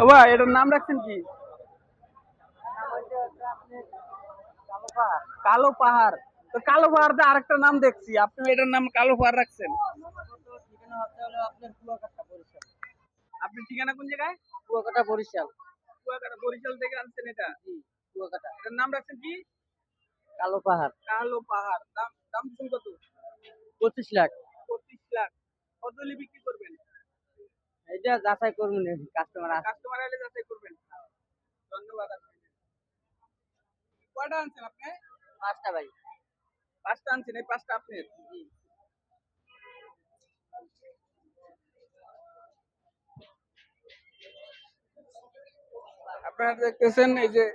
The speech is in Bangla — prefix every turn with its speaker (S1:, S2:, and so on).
S1: বাবা এটার নাম রাখছেন কি? কালো পাহাড়। তো কালো পাহাড় তো আরেকটা নাম দেখছি, আপনি এটার নাম কালো পাহাড় রাখছেন। আপনি ঠিকানা কোন জায়গায়?
S2: কুয়াকাটা বরিশাল।
S1: কুয়াকাটা বরিশাল থেকে আনছেন এটা?
S2: কুয়াকাটা
S1: এটার নাম রাখছেন কি?
S2: কালো পাহাড়।
S1: কালো পাহাড়। দাম দাম দিচ্ছেন কত?
S2: 25 লাখ।
S1: 25 লাখ। কত হলে বিক্রি করবেন?
S2: এটা যাচাই করবেন, কাস্টমার আছে।
S1: কাস্টমার এলে যাচাই করবেন। ধন্যবাদ আপনাকে। কয়টা আনছেন আপনি?
S2: 5টা ভাই।
S1: 5টা আনছেন, এই 5টা আপনার? আপনারা দেখতেছেন এই যে